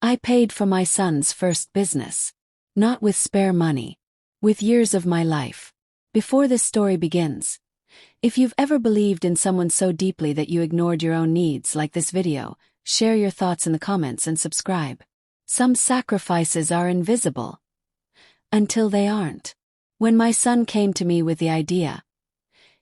I paid for my son's first business. Not with spare money. With years of my life. Before this story begins, if you've ever believed in someone so deeply that you ignored your own needs like this video, share your thoughts in the comments and subscribe. Some sacrifices are invisible. Until they aren't. When my son came to me with the idea,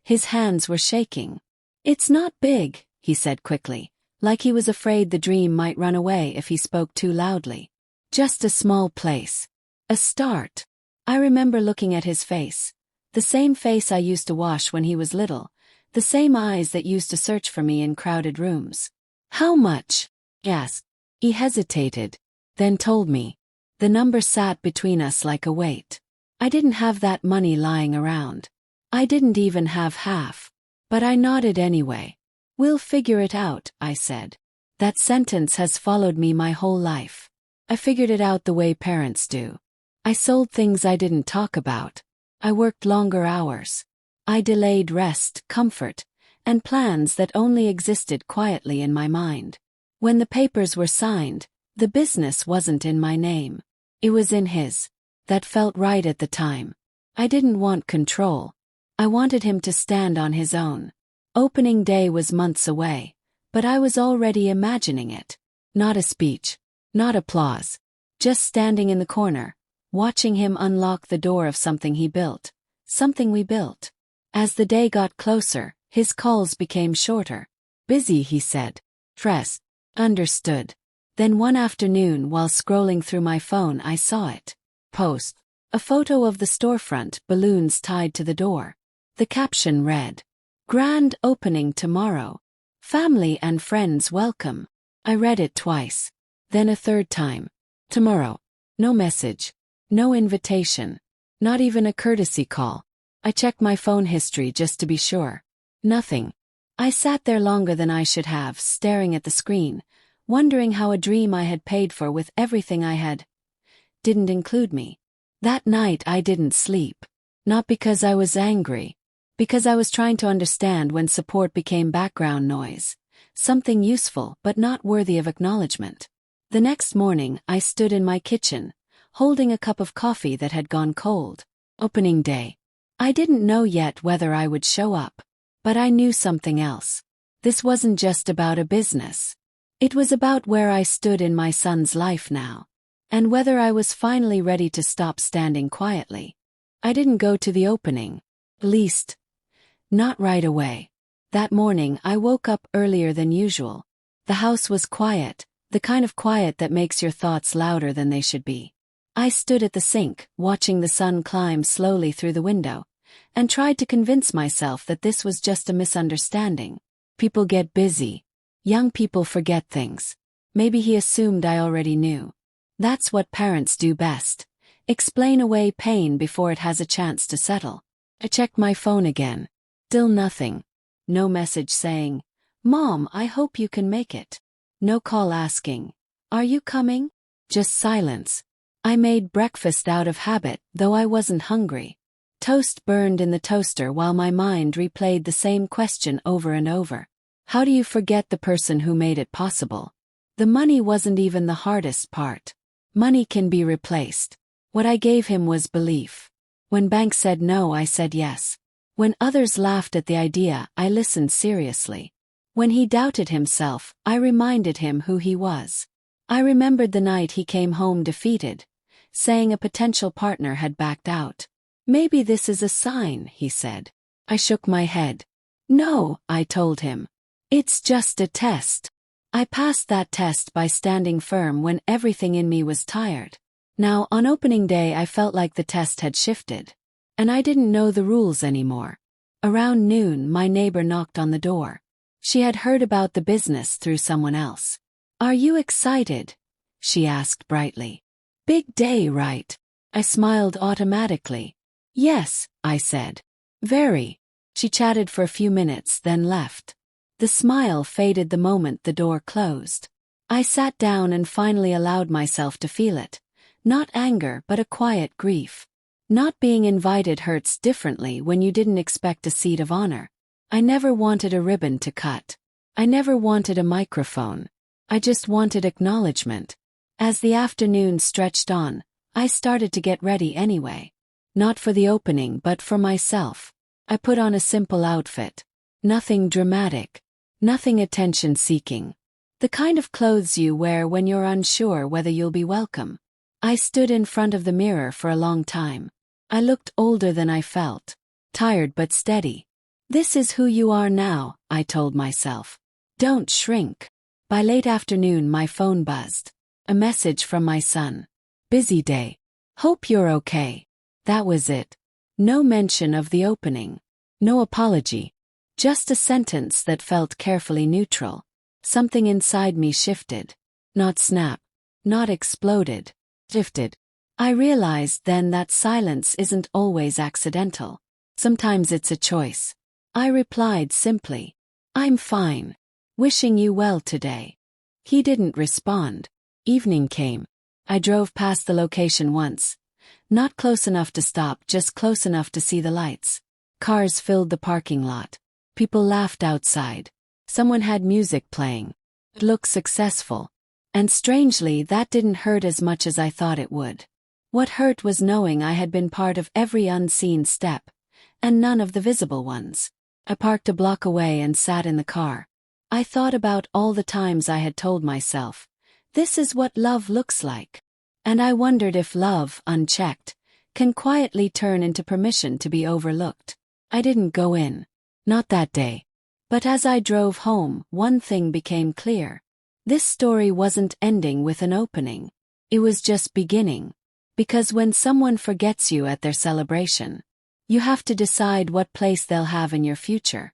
his hands were shaking. "It's not big," he said quickly, like he was afraid the dream might run away if he spoke too loudly. "Just a small place. A start." I remember looking at his face. The same face I used to wash when he was little. The same eyes that used to search for me in crowded rooms. "How much?" I asked. He hesitated, then told me. The number sat between us like a weight. I didn't have that money lying around. I didn't even have half. But I nodded anyway. "We'll figure it out," I said. That sentence has followed me my whole life. I figured it out the way parents do. I sold things I didn't talk about. I worked longer hours. I delayed rest, comfort, and plans that only existed quietly in my mind. When the papers were signed, the business wasn't in my name. It was in his. That felt right at the time. I didn't want control. I wanted him to stand on his own. Opening day was months away, but I was already imagining it. Not a speech. Not applause. Just standing in the corner, watching him unlock the door of something he built. Something we built. As the day got closer, his calls became shorter. "Busy," he said. "Stressed." Understood. Then one afternoon while scrolling through my phone I saw it. Post. A photo of the storefront, balloons tied to the door. The caption read, "Grand opening tomorrow. Family and friends welcome." I read it twice. Then a third time. "Tomorrow." No message. No invitation. Not even a courtesy call. I checked my phone history just to be sure. Nothing. I sat there longer than I should have, staring at the screen, wondering how a dream I had paid for with everything I had didn't include me. That night I didn't sleep. Not because I was angry. Because I was trying to understand when support became background noise. Something useful but not worthy of acknowledgement. The next morning I stood in my kitchen, holding a cup of coffee that had gone cold. Opening day. I didn't know yet whether I would show up. But I knew something else. This wasn't just about a business. It was about where I stood in my son's life now. And whether I was finally ready to stop standing quietly. I didn't go to the opening. At least, not right away. That morning I woke up earlier than usual. The house was quiet, the kind of quiet that makes your thoughts louder than they should be. I stood at the sink, watching the sun climb slowly through the window, and tried to convince myself that this was just a misunderstanding. People get busy. Young people forget things. Maybe he assumed I already knew. That's what parents do best. Explain away pain before it has a chance to settle. I checked my phone again. Still nothing. No message saying, "Mom, I hope you can make it." No call asking, "Are you coming?" Just silence. I made breakfast out of habit, though I wasn't hungry. Toast burned in the toaster while my mind replayed the same question over and over. How do you forget the person who made it possible? The money wasn't even the hardest part. Money can be replaced. What I gave him was belief. When banks said no, I said yes. When others laughed at the idea, I listened seriously. When he doubted himself, I reminded him who he was. I remembered the night he came home defeated, saying a potential partner had backed out. "Maybe this is a sign," he said. I shook my head. "No," I told him. "It's just a test." I passed that test by standing firm when everything in me was tired. Now, on opening day I felt like the test had shifted. And I didn't know the rules anymore. Around noon, my neighbor knocked on the door. She had heard about the business through someone else. "Are you excited?" she asked brightly. "Big day, right?" I smiled automatically. "Yes," I said. "Very." She chatted for a few minutes, then left. The smile faded the moment the door closed. I sat down and finally allowed myself to feel it. Not anger, but a quiet grief. Not being invited hurts differently when you didn't expect a seat of honor. I never wanted a ribbon to cut. I never wanted a microphone. I just wanted acknowledgement. As the afternoon stretched on, I started to get ready anyway. Not for the opening but for myself. I put on a simple outfit. Nothing dramatic. Nothing attention-seeking. The kind of clothes you wear when you're unsure whether you'll be welcome. I stood in front of the mirror for a long time. I looked older than I felt. Tired but steady. This is who you are now, I told myself. Don't shrink. By late afternoon my phone buzzed. A message from my son. Busy day. Hope you're okay. That was it. No mention of the opening. No apology. Just a sentence that felt carefully neutral. Something inside me shifted. Not snap. Not exploded. Shifted. I realized then that silence isn't always accidental. Sometimes it's a choice. I replied simply. I'm fine. Wishing you well today. He didn't respond. Evening came. I drove past the location once. Not close enough to stop, just close enough to see the lights. Cars filled the parking lot. People laughed outside. Someone had music playing. It looked successful. And strangely, that didn't hurt as much as I thought it would. What hurt was knowing I had been part of every unseen step, and none of the visible ones. I parked a block away and sat in the car. I thought about all the times I had told myself, this is what love looks like. And I wondered if love, unchecked, can quietly turn into permission to be overlooked. I didn't go in. Not that day. But as I drove home, one thing became clear. This story wasn't ending with an opening. It was just beginning. Because when someone forgets you at their celebration, you have to decide what place they'll have in your future.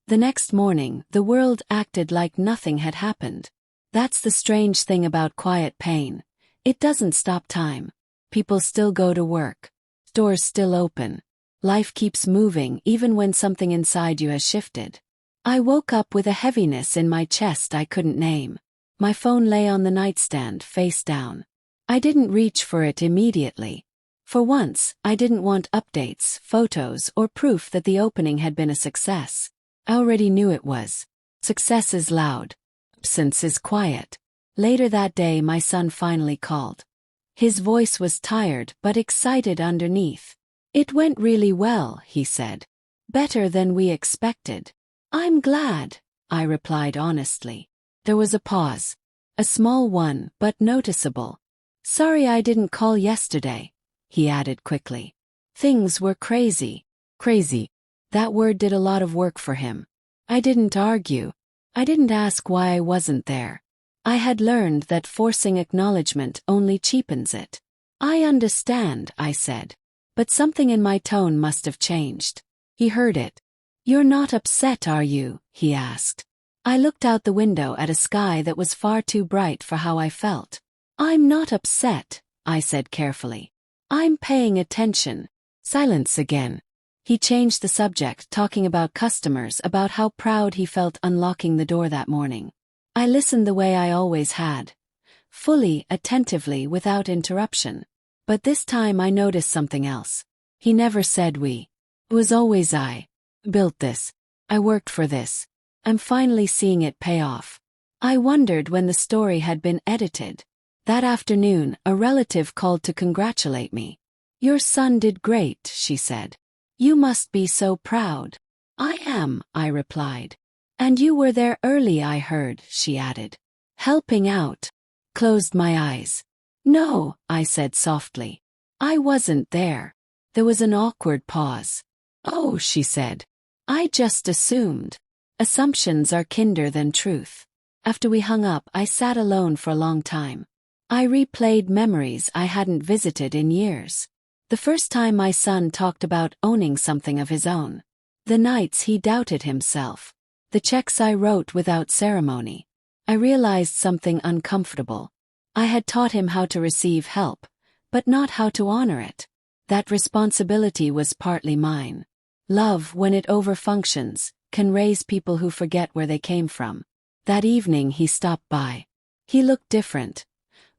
The next morning, the world acted like nothing had happened. That's the strange thing about quiet pain. It doesn't stop time. People still go to work. Stores still open. Life keeps moving even when something inside you has shifted. I woke up with a heaviness in my chest I couldn't name. My phone lay on the nightstand, face down. I didn't reach for it immediately. For once, I didn't want updates, photos, or proof that the opening had been a success. I already knew it was. Success is loud. Absence is quiet. Later that day my son finally called. His voice was tired but excited underneath. It went really well, he said. Better than we expected. I'm glad, I replied honestly. There was a pause. A small one, but noticeable. Sorry I didn't call yesterday, he added quickly. Things were crazy. Crazy. That word did a lot of work for him. I didn't argue. I didn't ask why I wasn't there. I had learned that forcing acknowledgement only cheapens it. I understand, I said. But something in my tone must have changed. He heard it. You're not upset, are you? He asked. I looked out the window at a sky that was far too bright for how I felt. I'm not upset, I said carefully. I'm paying attention. Silence again. He changed the subject, talking about customers, about how proud he felt unlocking the door that morning. I listened the way I always had. Fully, attentively, without interruption. But this time I noticed something else. He never said we. It was always I. Built this. I worked for this. I'm finally seeing it pay off. I wondered when the story had been edited. That afternoon, a relative called to congratulate me. Your son did great, she said. You must be so proud. I am, I replied. And you were there early, I heard, she added. Helping out. Closed my eyes. No, I said softly. I wasn't there. There was an awkward pause. Oh, she said. I just assumed. Assumptions are kinder than truth. After we hung up, I sat alone for a long time. I replayed memories I hadn't visited in years. The first time my son talked about owning something of his own. The nights he doubted himself. The checks I wrote without ceremony. I realized something uncomfortable. I had taught him how to receive help, but not how to honor it. That responsibility was partly mine. Love, when it overfunctions, can raise people who forget where they came from. That evening he stopped by. He looked different.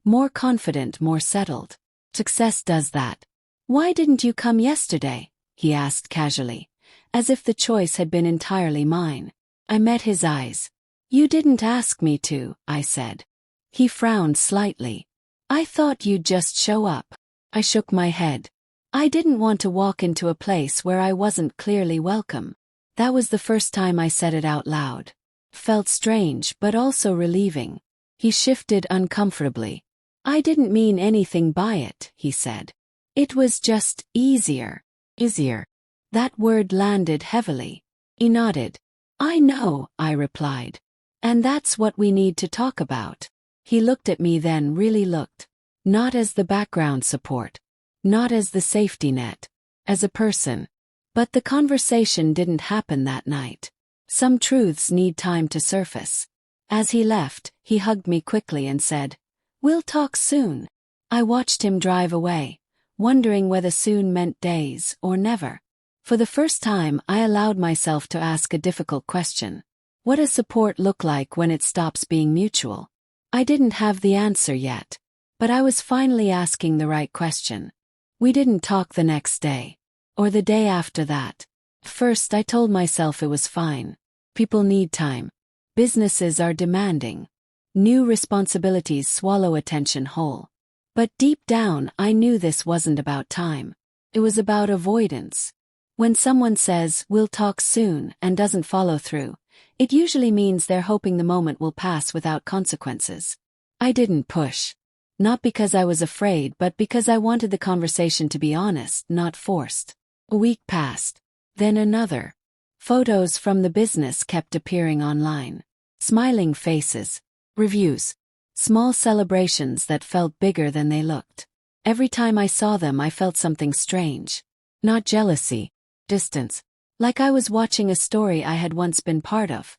More confident, more settled. Success does that. Why didn't you come yesterday? He asked casually, as if the choice had been entirely mine. I met his eyes. You didn't ask me to, I said. He frowned slightly. I thought you'd just show up. I shook my head. I didn't want to walk into a place where I wasn't clearly welcome. That was the first time I said it out loud. Felt strange but also relieving. He shifted uncomfortably. I didn't mean anything by it, he said. It was just easier. Easier. That word landed heavily. He nodded. I know, I replied. And that's what we need to talk about. He looked at me then, really looked. Not as the background support. Not as the safety net. As a person. But the conversation didn't happen that night. Some truths need time to surface. As he left, he hugged me quickly and said, "We'll talk soon." I watched him drive away, wondering whether soon meant days or never. For the first time, I allowed myself to ask a difficult question. What does support look like when it stops being mutual? I didn't have the answer yet, but I was finally asking the right question. We didn't talk the next day, or the day after that. First, I told myself it was fine. People need time. Businesses are demanding. New responsibilities swallow attention whole. But deep down, I knew this wasn't about time. It was about avoidance. When someone says, "We'll talk soon," and doesn't follow through, it usually means they're hoping the moment will pass without consequences. I didn't push. Not because I was afraid, but because I wanted the conversation to be honest, not forced. A week passed. Then another. Photos from the business kept appearing online. Smiling faces. Reviews. Small celebrations that felt bigger than they looked. Every time I saw them, I felt something strange. Not jealousy. Distance. Like I was watching a story I had once been part of.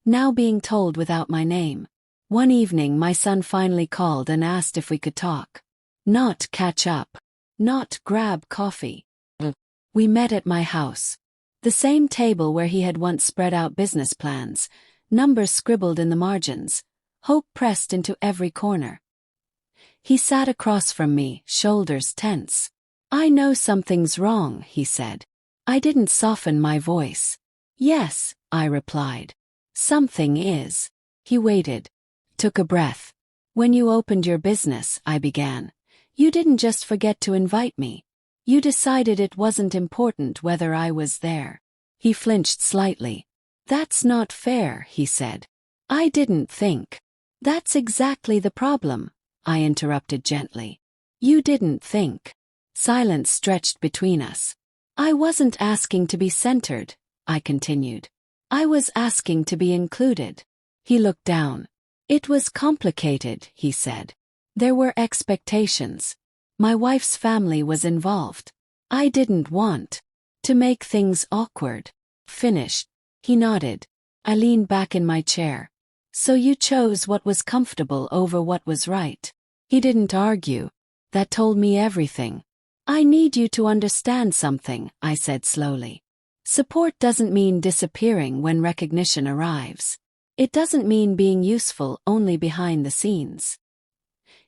Now being told without my name. One evening my son finally called and asked if we could talk. Not catch up. Not grab coffee. We met at my house. The same table where he had once spread out business plans, numbers scribbled in the margins, hope pressed into every corner. He sat across from me, shoulders tense. "I know something's wrong," he said. I didn't soften my voice. "Yes," I replied. "Something is." He waited. Took a breath. "When you opened your business," I began, "you didn't just forget to invite me. You decided it wasn't important whether I was there." He flinched slightly. "That's not fair," he said. "I didn't think." "That's exactly the problem," I interrupted gently. "You didn't think." Silence stretched between us. "I wasn't asking to be centered," I continued. "I was asking to be included." He looked down. "It was complicated," he said. "There were expectations. My wife's family was involved. I didn't want to make things awkward." "Finished." He nodded. I leaned back in my chair. "So you chose what was comfortable over what was right." He didn't argue. That told me everything. "I need you to understand something," I said slowly. "Support doesn't mean disappearing when recognition arrives. It doesn't mean being useful only behind the scenes."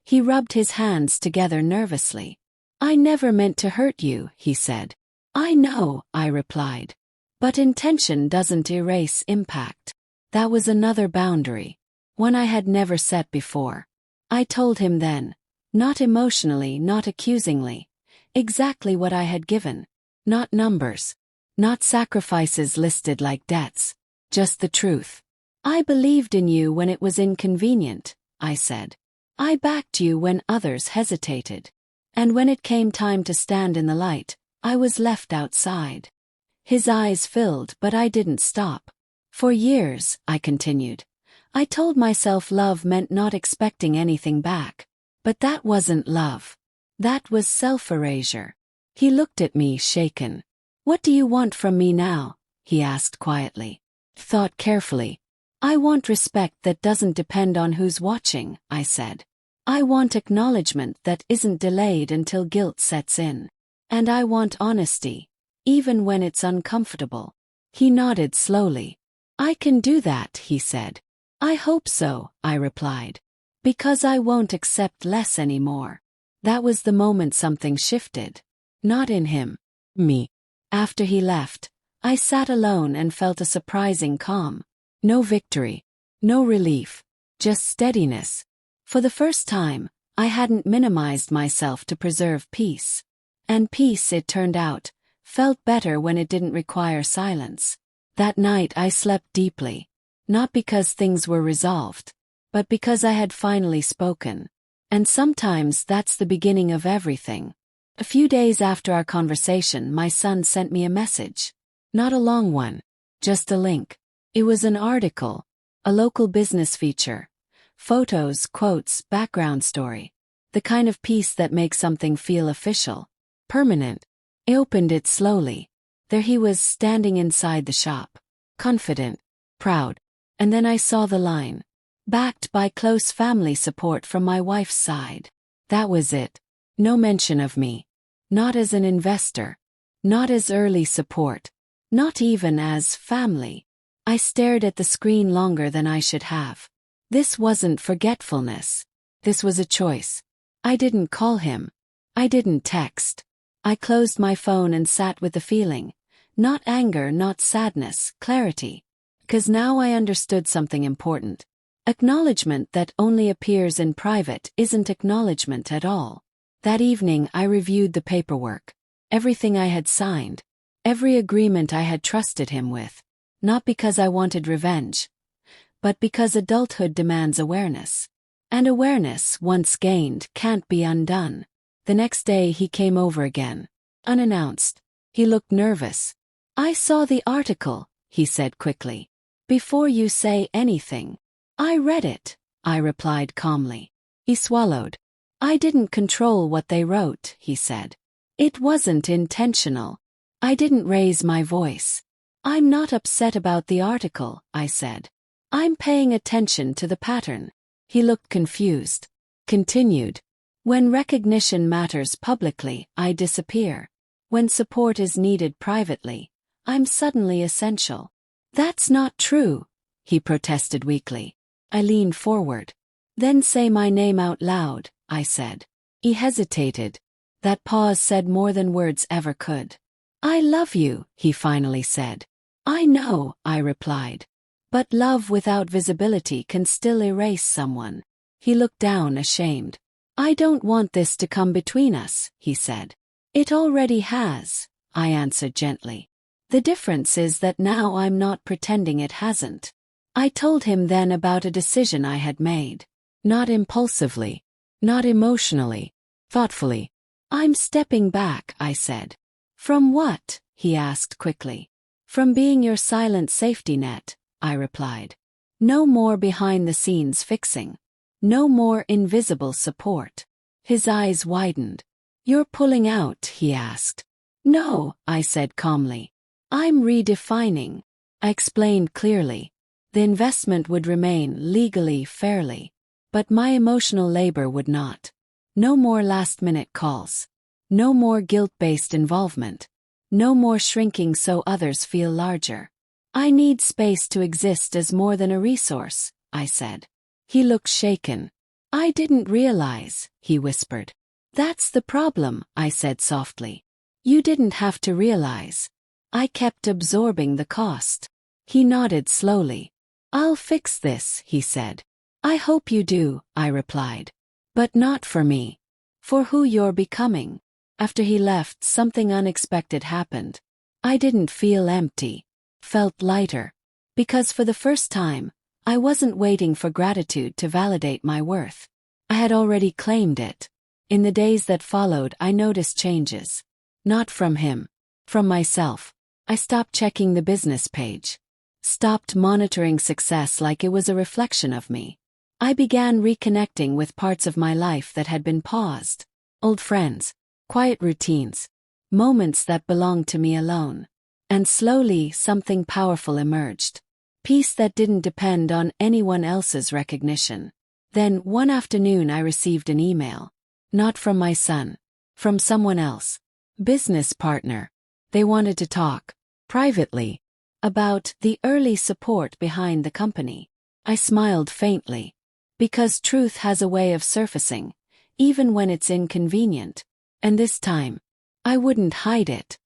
He rubbed his hands together nervously. "I never meant to hurt you," he said. "I know," I replied. "But intention doesn't erase impact." That was another boundary. One I had never set before. I told him then. Not emotionally, not accusingly. Exactly what I had given. Not numbers. Not sacrifices listed like debts. Just the truth. "I believed in you when it was inconvenient," I said. "I backed you when others hesitated. And when it came time to stand in the light, I was left outside." His eyes filled, but I didn't stop. "For years," I continued, "I told myself love meant not expecting anything back. But that wasn't love. That was self-erasure." He looked at me, shaken. "What do you want from me now?" he asked quietly. Thought carefully. "I want respect that doesn't depend on who's watching," I said. "I want acknowledgement that isn't delayed until guilt sets in. And I want honesty, even when it's uncomfortable." He nodded slowly. "I can do that," he said. "I hope so," I replied. "Because I won't accept less anymore." That was the moment something shifted. Not in him. Me. After he left, I sat alone and felt a surprising calm. No victory. No relief. Just steadiness. For the first time, I hadn't minimized myself to preserve peace. And peace, it turned out, felt better when it didn't require silence. That night I slept deeply. Not because things were resolved, but because I had finally spoken. And sometimes that's the beginning of everything. A few days after our conversation, my son sent me a message. Not a long one. Just a link. It was an article. A local business feature. Photos, quotes, background story. The kind of piece that makes something feel official. Permanent. I opened it slowly. There he was, standing inside the shop. Confident. Proud. And then I saw the line. Backed by close family support from my wife's side. That was it. No mention of me. Not as an investor. Not as early support. Not even as family. I stared at the screen longer than I should have. This wasn't forgetfulness. This was a choice. I didn't call him. I didn't text. I closed my phone and sat with the feeling. Not anger, not sadness, clarity. 'Cause now I understood something important. Acknowledgement that only appears in private isn't acknowledgement at all. That evening I reviewed the paperwork. Everything I had signed. Every agreement I had trusted him with. Not because I wanted revenge, but because adulthood demands awareness. And awareness, once gained, can't be undone. The next day he came over again. Unannounced. He looked nervous. I saw the article, he said quickly. Before you say anything. I read it, I replied calmly. He swallowed. I didn't control what they wrote, he said. It wasn't intentional. I didn't raise my voice. I'm not upset about the article, I said. I'm paying attention to the pattern. He looked confused. Continued. When recognition matters publicly, I disappear. When support is needed privately, I'm suddenly essential. That's not true, he protested weakly. I leaned forward. Then say my name out loud, I said. He hesitated. That pause said more than words ever could. I love you, he finally said. I know, I replied. But love without visibility can still erase someone. He looked down, ashamed. I don't want this to come between us, he said. It already has, I answered gently. The difference is that now I'm not pretending it hasn't. I told him then about a decision I had made. Not impulsively. Not emotionally. Thoughtfully. I'm stepping back, I said. From what? He asked quickly. From being your silent safety net, I replied. No more behind-the-scenes fixing. No more invisible support. His eyes widened. You're pulling out, he asked. No, I said calmly. I'm redefining. I explained clearly. The investment would remain legally, fairly. But my emotional labor would not. No more last-minute calls. No more guilt-based involvement. No more shrinking so others feel larger. I need space to exist as more than a resource, I said. He looked shaken. I didn't realize, he whispered. That's the problem, I said softly. You didn't have to realize. I kept absorbing the cost. He nodded slowly. I'll fix this, he said. I hope you do, I replied. But not for me. For who you're becoming. After he left, something unexpected happened. I didn't feel empty. Felt lighter. Because for the first time, I wasn't waiting for gratitude to validate my worth. I had already claimed it. In the days that followed, I noticed changes. Not from him. From myself. I stopped checking the business page. Stopped monitoring success like it was a reflection of me. I began reconnecting with parts of my life that had been paused. Old friends. Quiet routines. Moments that belonged to me alone. And slowly, something powerful emerged. Peace that didn't depend on anyone else's recognition. Then, one afternoon I received an email. Not from my son. From someone else. Business partner. They wanted to talk. Privately. About the early support behind the company. I smiled faintly. Because truth has a way of surfacing, even when it's inconvenient. And this time, I wouldn't hide it.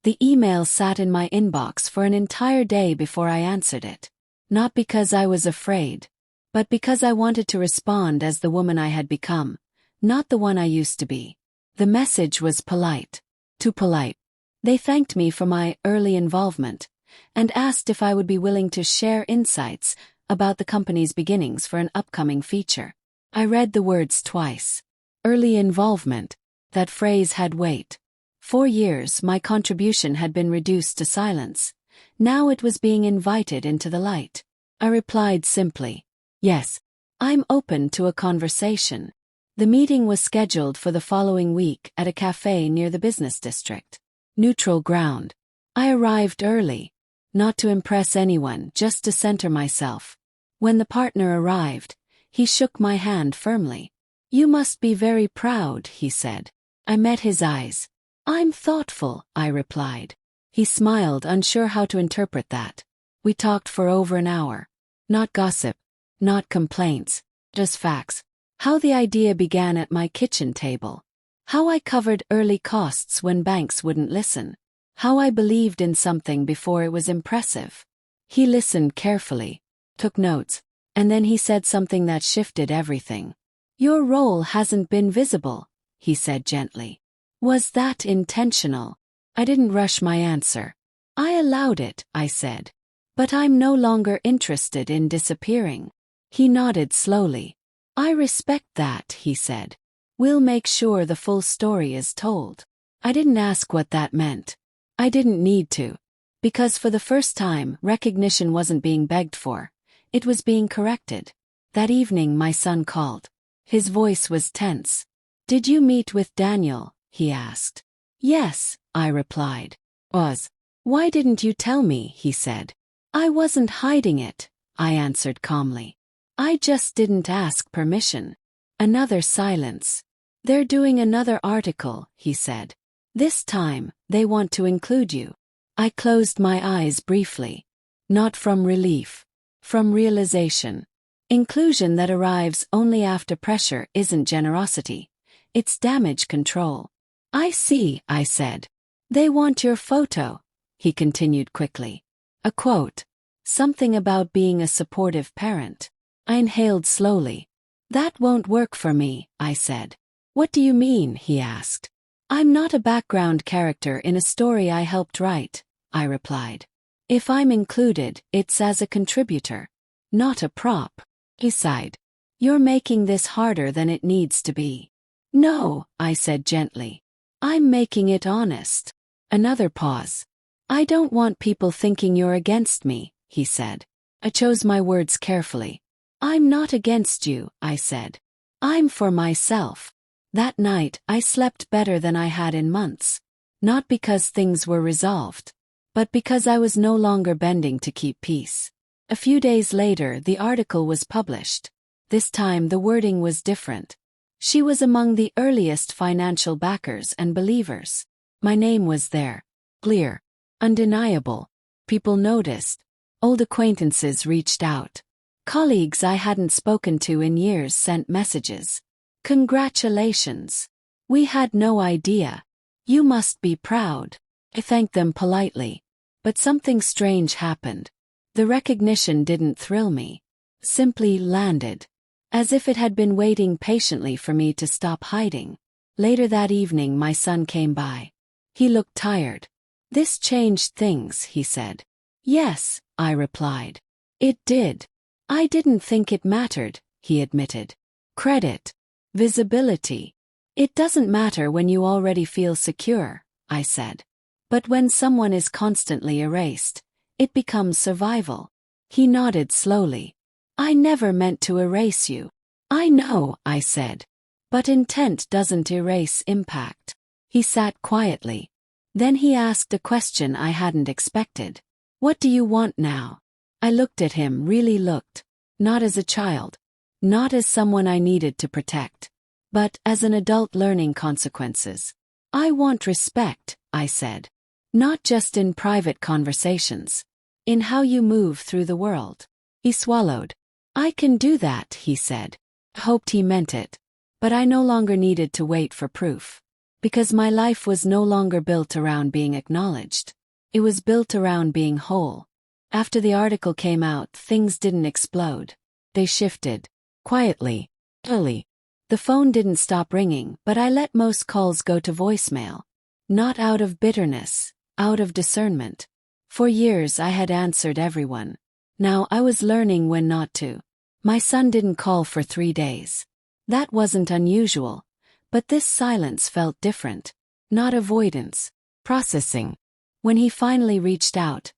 The email sat in my inbox for an entire day before I answered it. Not because I was afraid, but because I wanted to respond as the woman I had become, not the one I used to be. The message was polite. Too polite. They thanked me for my early involvement and asked if I would be willing to share insights about the company's beginnings for an upcoming feature. I read the words twice. Early involvement. That phrase had weight. 4 years my contribution had been reduced to silence. Now it was being invited into the light. I replied simply, "Yes, I'm open to a conversation." The meeting was scheduled for the following week at a cafe near the business district. Neutral ground. I arrived early. Not to impress anyone, just to center myself. When the partner arrived, he shook my hand firmly. "You must be very proud," he said. I met his eyes. "I'm thoughtful," I replied. He smiled, unsure how to interpret that. We talked for over an hour. Not gossip, not complaints, just facts. How the idea began at my kitchen table. How I covered early costs when banks wouldn't listen. How I believed in something before it was impressive. He listened carefully, took notes, and then he said something that shifted everything. "Your role hasn't been visible," he said gently. "Was that intentional?" I didn't rush my answer. "I allowed it," I said. "But I'm no longer interested in disappearing." He nodded slowly. "I respect that," he said. "We'll make sure the full story is told." I didn't ask what that meant. I didn't need to. Because for the first time, recognition wasn't being begged for. It was being corrected. That evening my son called. His voice was tense. "Did you meet with Daniel?" he asked. "Yes," I replied. "Why didn't you tell me?" he said. "I wasn't hiding it," I answered calmly. "I just didn't ask permission." Another silence. "They're doing another article," he said. "This time, they want to include you." I closed my eyes briefly. Not from relief. From realization. Inclusion that arrives only after pressure isn't generosity. It's damage control. "I see," I said. "They want your photo," he continued quickly. A quote. Something about being a supportive parent. I inhaled slowly. "That won't work for me," I said. "What do you mean?" he asked. "I'm not a background character in a story I helped write," I replied. "If I'm included, it's as a contributor, not a prop." He sighed. "You're making this harder than it needs to be." "No," I said gently. "I'm making it honest." Another pause. "I don't want people thinking you're against me," he said. I chose my words carefully. "I'm not against you," I said. "I'm for myself." That night, I slept better than I had in months. Not because things were resolved, but because I was no longer bending to keep peace. A few days later, the article was published. This time, the wording was different. She was among the earliest financial backers and believers. My name was there. Clear. Undeniable. People noticed. Old acquaintances reached out. Colleagues I hadn't spoken to in years sent messages. "Congratulations. We had no idea. You must be proud." I thanked them politely. But something strange happened. The recognition didn't thrill me. Simply landed. As if it had been waiting patiently for me to stop hiding. Later that evening my son came by. He looked tired. "This changed things," he said. "Yes," I replied. "It did. I didn't think it mattered," he admitted. "Credit. Visibility. It doesn't matter when you already feel secure," I said. "But when someone is constantly erased, it becomes survival." He nodded slowly. "I never meant to erase you." "I know," I said. "But intent doesn't erase impact." He sat quietly. Then he asked a question I hadn't expected. "What do you want now?" I looked at him, really looked. Not as a child. Not as someone I needed to protect. But as an adult learning consequences. "I want respect," I said. "Not just in private conversations. In how you move through the world." He swallowed. "I can do that," he said. I hoped he meant it. But I no longer needed to wait for proof. Because my life was no longer built around being acknowledged. It was built around being whole. After the article came out, things didn't explode. They shifted. Quietly. Slowly. The phone didn't stop ringing, but I let most calls go to voicemail. Not out of bitterness, out of discernment. For years I had answered everyone. Now I was learning when not to. My son didn't call for 3 days. That wasn't unusual, but this silence felt different. Not avoidance, processing. When he finally reached out,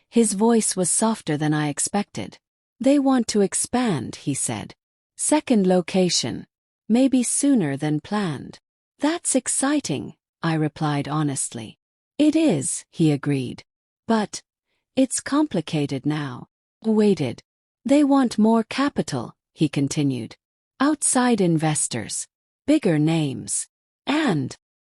his voice was softer than I expected. They want to expand, he said. Second location. Maybe sooner than planned. That's exciting, I replied honestly. It is, he agreed. But it's complicated now. Waited. They want more capital, he continued. Outside investors. Bigger names.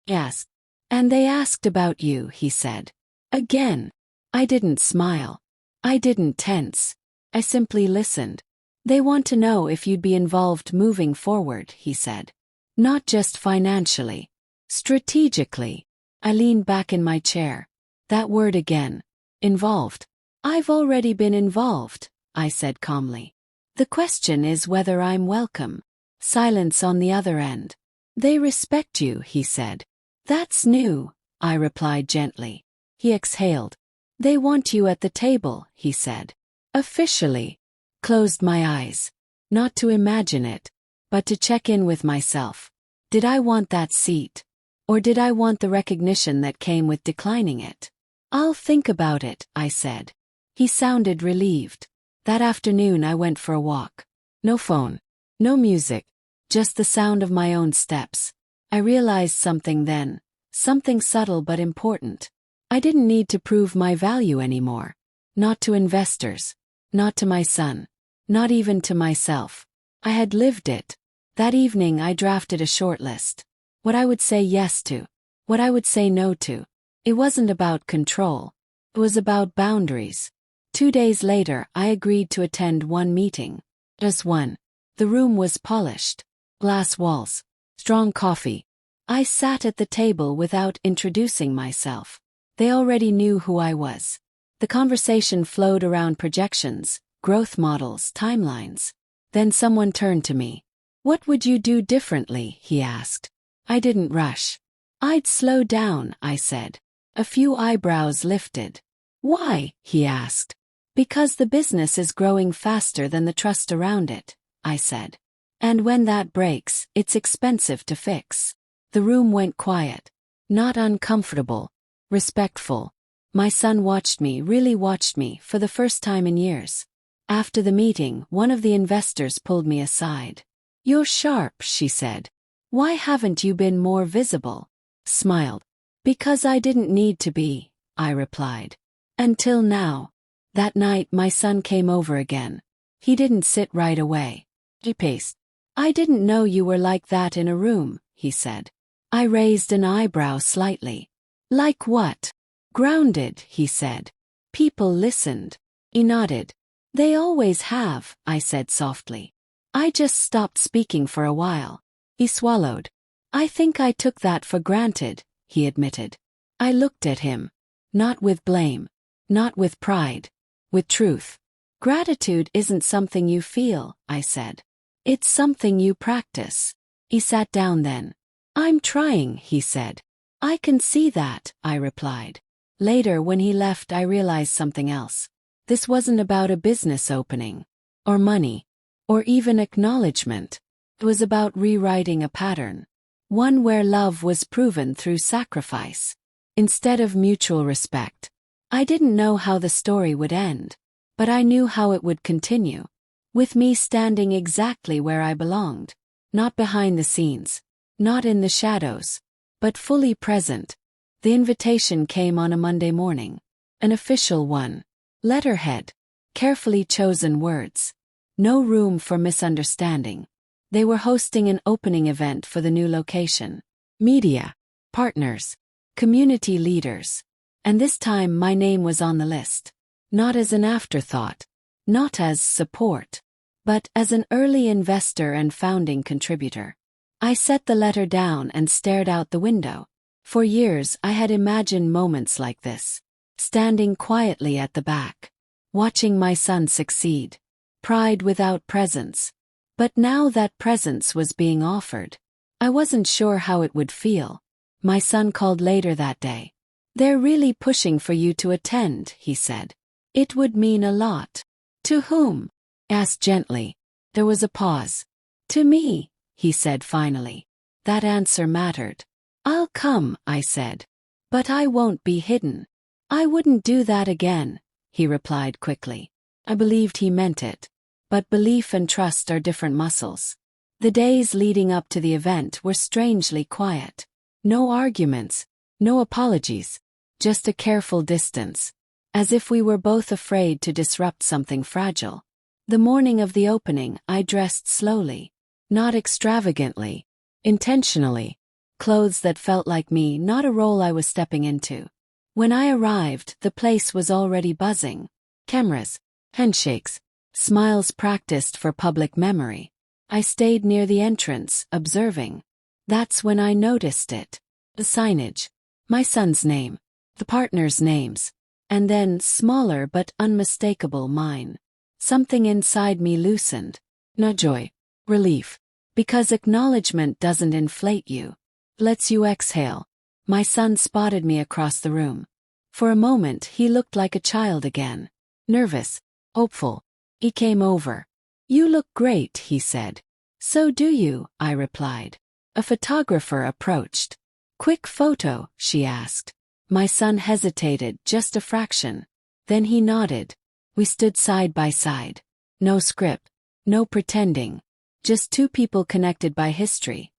Yes. And they asked about you, he said. Again. I didn't smile. I didn't tense. I simply listened. They want to know if you'd be involved moving forward, he said. Not just financially. Strategically. I leaned back in my chair. That word again. Involved. I've already been involved, I said calmly. The question is whether I'm welcome. Silence on the other end. They respect you, he said. That's new, I replied gently. He exhaled. They want you at the table, he said. Officially. Closed my eyes. Not to imagine it, but to check in with myself. Did I want that seat? Or did I want the recognition that came with declining it? I'll think about it, I said. He sounded relieved. That afternoon I went for a walk. No phone. No music. Just the sound of my own steps. I realized something then. Something subtle but important. I didn't need to prove my value anymore. Not to investors. Not to my son. Not even to myself. I had lived it. That evening I drafted a short list. What I would say yes to. What I would say no to. It wasn't about control. It was about boundaries. 2 days later I agreed to attend one meeting. Just one. The room was polished. Glass walls. Strong coffee. I sat at the table without introducing myself. They already knew who I was. The conversation flowed around projections, growth models, timelines. Then someone turned to me. What would you do differently? He asked. I didn't rush. I'd slow down, I said. A few eyebrows lifted. Why? He asked. Because the business is growing faster than the trust around it, I said. And when that breaks, it's expensive to fix. The room went quiet. Not uncomfortable. Respectful. My son watched me, really watched me, for the first time in years. After the meeting, one of the investors pulled me aside. You're sharp, she said. Why haven't you been more visible? Smiled. Because I didn't need to be, I replied. Until now. That night my son came over again. He didn't sit right away. He paced. I didn't know you were like that in a room, he said. I raised an eyebrow slightly. Like what? Grounded, he said. People listened. He nodded. They always have, I said softly. I just stopped speaking for a while. He swallowed. I think I took that for granted, he admitted. I looked at him. Not with blame. Not with pride. With truth. Gratitude isn't something you feel, I said. It's something you practice. He sat down then. I'm trying, he said. I can see that, I replied. Later when he left I realized something else. This wasn't about a business opening. Or money. Or even acknowledgement. It was about rewriting a pattern. One where love was proven through sacrifice. Instead of mutual respect. I didn't know how the story would end. But I knew how it would continue. With me standing exactly where I belonged. Not behind the scenes. Not in the shadows. But fully present. The invitation came on a Monday morning. An official one. Letterhead. Carefully chosen words. No room for misunderstanding. They were hosting an opening event for the new location. Media. Partners. Community leaders. And this time my name was on the list. Not as an afterthought. Not as support. But as an early investor and founding contributor. I set the letter down and stared out the window. For years I had imagined moments like this. Standing quietly at the back. Watching my son succeed. Pride without presence. But now that presence was being offered, I wasn't sure how it would feel. My son called later that day. "They're really pushing for you to attend," he said. "It would mean a lot." "To whom?" asked gently. There was a pause. "To me," he said finally. That answer mattered. "I'll come," I said. "But I won't be hidden." "I wouldn't do that again," he replied quickly. I believed he meant it. But belief and trust are different muscles. The days leading up to the event were strangely quiet. No arguments, no apologies, just a careful distance, as if we were both afraid to disrupt something fragile. The morning of the opening, I dressed slowly, not extravagantly, intentionally, clothes that felt like me, not a role I was stepping into. When I arrived, the place was already buzzing. Cameras, handshakes, smiles practiced for public memory. I stayed near the entrance, observing. That's when I noticed it. The signage, my son's name, the partners' names, and then, smaller but unmistakable, mine. Something inside me loosened. No joy, relief. Because acknowledgement doesn't inflate you. Lets you exhale. My son spotted me across the room. For a moment he looked like a child again. Nervous, hopeful. He came over. "You look great," he said. "So do you," I replied. A photographer approached. "Quick photo?" she asked. My son hesitated just a fraction. Then he nodded. We stood side by side. No script. No pretending. Just two people connected by history.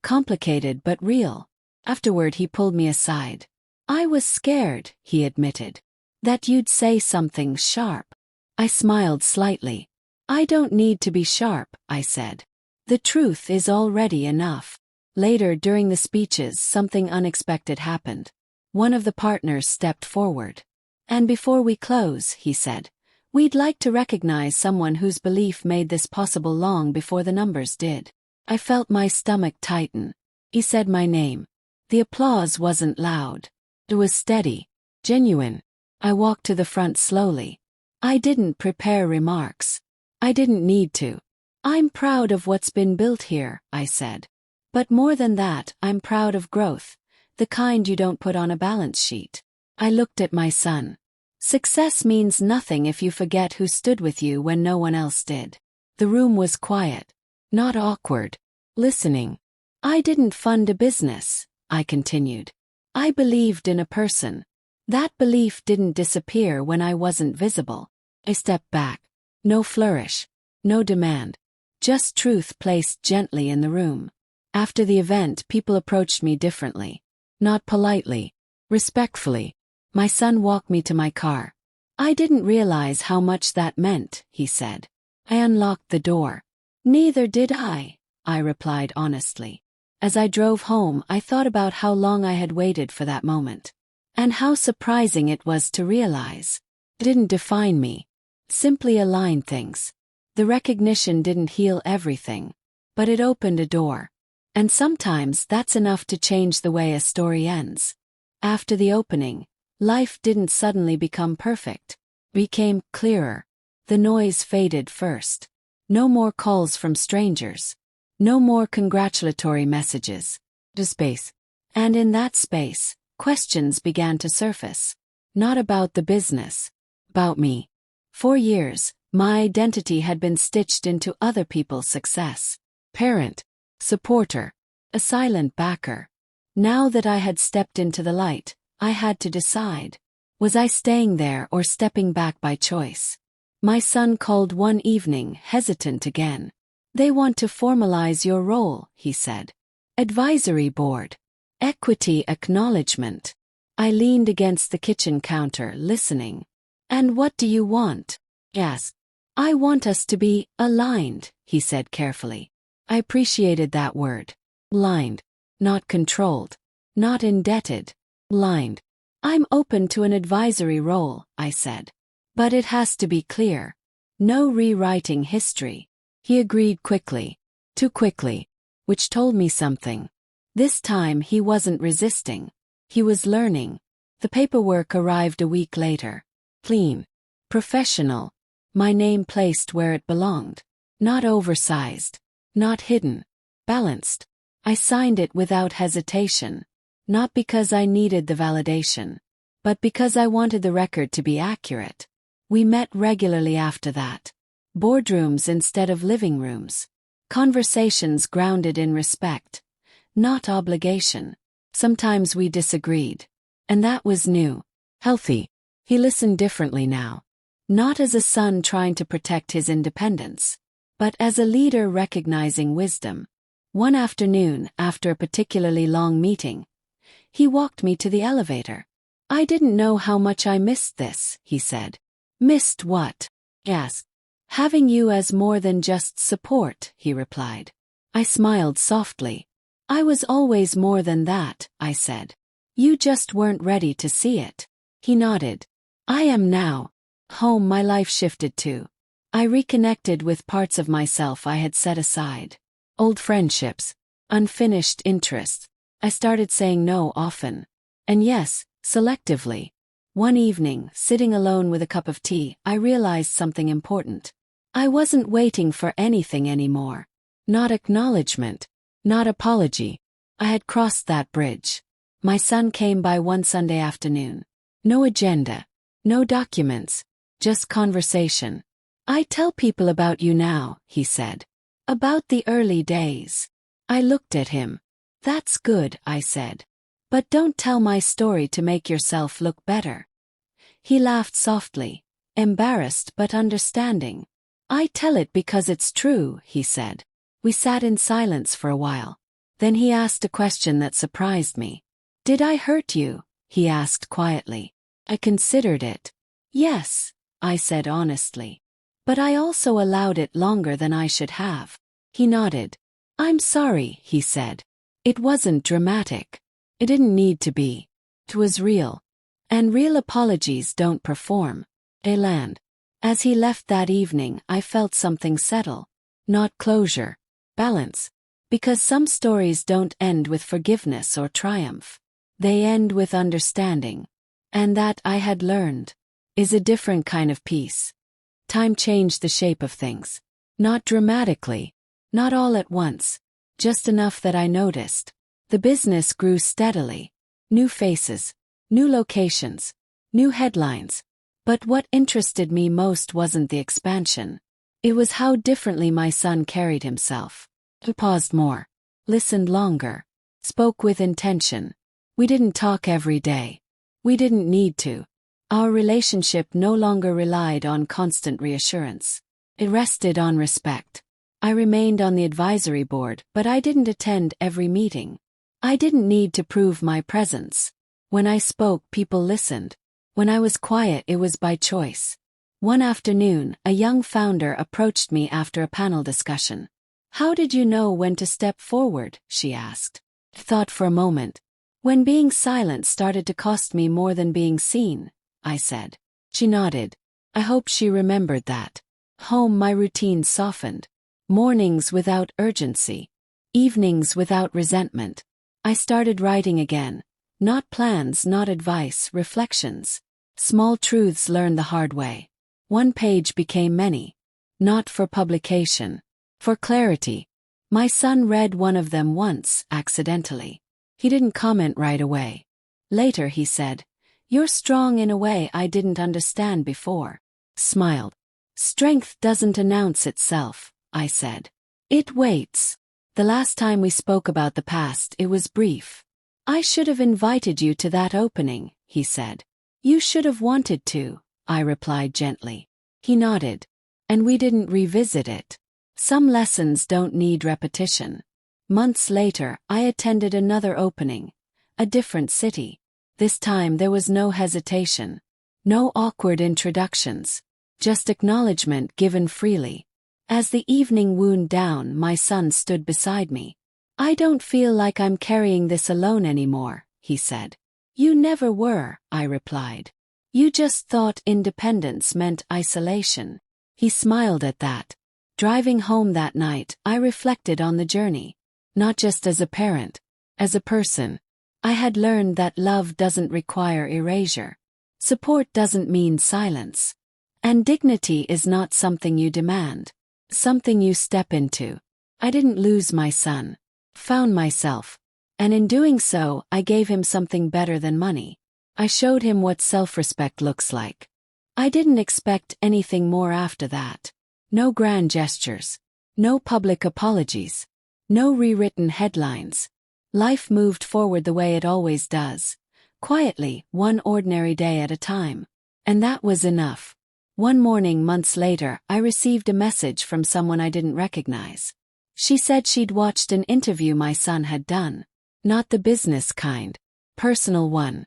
Complicated but real. Afterward he pulled me aside. "I was scared," he admitted. "That you'd say something sharp." I smiled slightly. "I don't need to be sharp," I said. "The truth is already enough." Later during the speeches, something unexpected happened. One of the partners stepped forward. "And before we close," he said, "we'd like to recognize someone whose belief made this possible long before the numbers did." I felt my stomach tighten. He said my name. The applause wasn't loud. It was steady, genuine. I walked to the front slowly. I didn't prepare remarks. I didn't need to. "I'm proud of what's been built here," I said. "But more than that, I'm proud of growth, the kind you don't put on a balance sheet." I looked at my son. "Success means nothing if you forget who stood with you when no one else did." The room was quiet. Not awkward. Listening. "I didn't fund a business," I continued. "I believed in a person. That belief didn't disappear when I wasn't visible." I stepped back. No flourish. No demand. Just truth placed gently in the room. After the event, people approached me differently. Not politely. Respectfully. My son walked me to my car. "I didn't realize how much that meant," he said. I unlocked the door. "Neither did I replied honestly. As I drove home, I thought about how long I had waited for that moment. And how surprising it was to realize. It didn't define me. Simply aligned things. The recognition didn't heal everything. But it opened a door. And sometimes that's enough to change the way a story ends. After the opening, life didn't suddenly become perfect. It became clearer. The noise faded first. No more calls from strangers. No more congratulatory messages. Just space. And in that space, questions began to surface. Not about the business. About me. For years, my identity had been stitched into other people's success. Parent. Supporter. A silent backer. Now that I had stepped into the light, I had to decide. Was I staying there or stepping back by choice? My son called one evening, hesitant again. "They want to formalize your role," he said. "Advisory board. Equity acknowledgement." I leaned against the kitchen counter, listening. "And what do you want?" I asked. "I want us to be aligned," he said carefully. I appreciated that word. Aligned. Not controlled. Not indebted. Aligned. "I'm open to an advisory role," I said. "But it has to be clear. No rewriting history." He agreed quickly. Too quickly. Which told me something. This time he wasn't resisting. He was learning. The paperwork arrived a week later. Clean. Professional. My name placed where it belonged. Not oversized. Not hidden. Balanced. I signed it without hesitation. Not because I needed the validation, but because I wanted the record to be accurate. We met regularly after that. Boardrooms instead of living rooms. Conversations grounded in respect, not obligation. Sometimes we disagreed. And that was new. Healthy. He listened differently now. Not as a son trying to protect his independence, but as a leader recognizing wisdom. One afternoon, after a particularly long meeting, he walked me to the elevator. I didn't know how much I missed this, he said. Missed what? I asked. Having you as more than just support, he replied. I smiled softly. I was always more than that, I said. You just weren't ready to see it. He nodded. I am now. Home my life shifted to. I reconnected with parts of myself I had set aside. Old friendships. Unfinished interests. I started saying no often. And yes, selectively. One evening, sitting alone with a cup of tea, I realized something important. I wasn't waiting for anything anymore. Not acknowledgement. Not apology. I had crossed that bridge. My son came by one Sunday afternoon. No agenda. No documents. Just conversation. I tell people about you now, he said. About the early days. I looked at him. That's good, I said. But don't tell my story to make yourself look better. He laughed softly, embarrassed but understanding. I tell it because it's true, he said. We sat in silence for a while. Then he asked a question that surprised me. Did I hurt you? He asked quietly. I considered it. Yes, I said honestly. But I also allowed it longer than I should have. He nodded. I'm sorry, he said. It wasn't dramatic. It didn't need to be. It was real. And real apologies don't perform. They land. As he left that evening, I felt something settle. Not closure. Balance. Because some stories don't end with forgiveness or triumph. They end with understanding. And that, I had learned, is a different kind of peace. Time changed the shape of things. Not dramatically. Not all at once. Just enough that I noticed. The business grew steadily. New faces. New locations. New headlines. But what interested me most wasn't the expansion. It was how differently my son carried himself. He paused more. Listened longer. Spoke with intention. We didn't talk every day. We didn't need to. Our relationship no longer relied on constant reassurance. It rested on respect. I remained on the advisory board, but I didn't attend every meeting. I didn't need to prove my presence. When I spoke, people listened. When I was quiet, it was by choice. One afternoon, a young founder approached me after a panel discussion. How did you know when to step forward? She asked. I thought for a moment. When being silent started to cost me more than being seen, I said. She nodded. I hope she remembered that. Home, my routine softened. Mornings without urgency. Evenings without resentment. I started writing again. Not plans, not advice, reflections. Small truths learned the hard way. One page became many. Not for publication. For clarity. My son read one of them once, accidentally. He didn't comment right away. Later he said, "You're strong in a way I didn't understand before." Smiled. Strength doesn't announce itself, I said. It waits. The last time we spoke about the past, it was brief. I should have invited you to that opening, he said. You should have wanted to, I replied gently. He nodded. And we didn't revisit it. Some lessons don't need repetition. Months later, I attended another opening. A different city. This time there was no hesitation. No awkward introductions. Just acknowledgement given freely. As the evening wound down, my son stood beside me. I don't feel like I'm carrying this alone anymore, he said. You never were, I replied. You just thought independence meant isolation. He smiled at that. Driving home that night, I reflected on the journey. Not just as a parent, as a person. I had learned that love doesn't require erasure. Support doesn't mean silence. And dignity is not something you demand. something you step into. I didn't lose my son. Found myself. And in doing so, I gave him something better than money. I showed him what self-respect looks like. I didn't expect anything more after that. No grand gestures. No public apologies. No rewritten headlines. Life moved forward the way it always does. Quietly, one ordinary day at a time. And that was enough. One morning months later, I received a message from someone I didn't recognize. She said she'd watched an interview my son had done. Not the business kind. Personal one.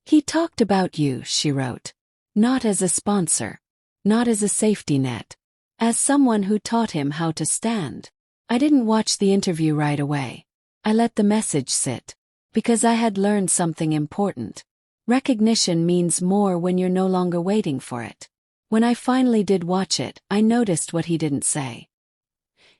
He talked about you, she wrote. Not as a sponsor. Not as a safety net. As someone who taught him how to stand. I didn't watch the interview right away. I let the message sit. Because I had learned something important. Recognition means more when you're no longer waiting for it. When I finally did watch it, I noticed what he didn't say.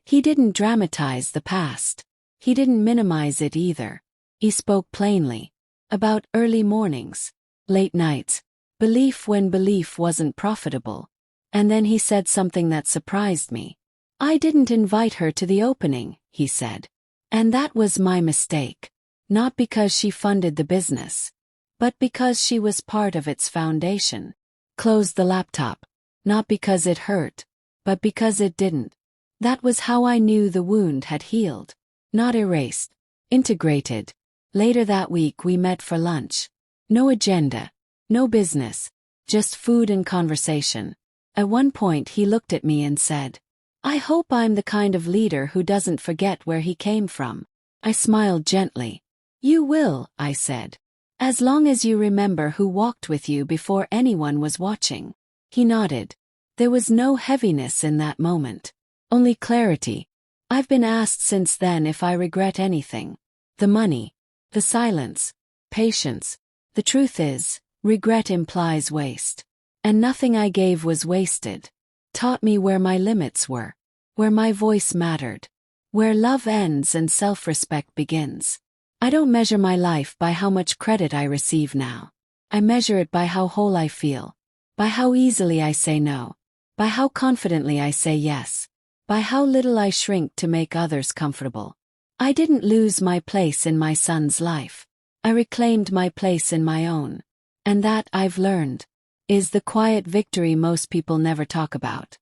He didn't dramatize the past. He didn't minimize it either. He spoke plainly. About early mornings, late nights, belief when belief wasn't profitable. And then he said something that surprised me. I didn't invite her to the opening, he said. And that was my mistake. Not because she funded the business, but because she was part of its foundation. Closed the laptop. Not because it hurt, but because it didn't. That was how I knew the wound had healed. Not erased. Integrated. Later that week we met for lunch. No agenda. No business. Just food and conversation. At one point he looked at me and said, I hope I'm the kind of leader who doesn't forget where he came from. I smiled gently. You will, I said. As long as you remember who walked with you before anyone was watching. He nodded. There was no heaviness in that moment. Only clarity. I've been asked since then if I regret anything. The money. The silence. Patience. The truth is, regret implies waste. And nothing I gave was wasted. Taught me where my limits were. Where my voice mattered. Where love ends and self-respect begins. I don't measure my life by how much credit I receive now. I measure it by how whole I feel. By how easily I say no. By how confidently I say yes. By how little I shrink to make others comfortable. I didn't lose my place in my son's life. I reclaimed my place in my own. And that, I've learned, is the quiet victory most people never talk about.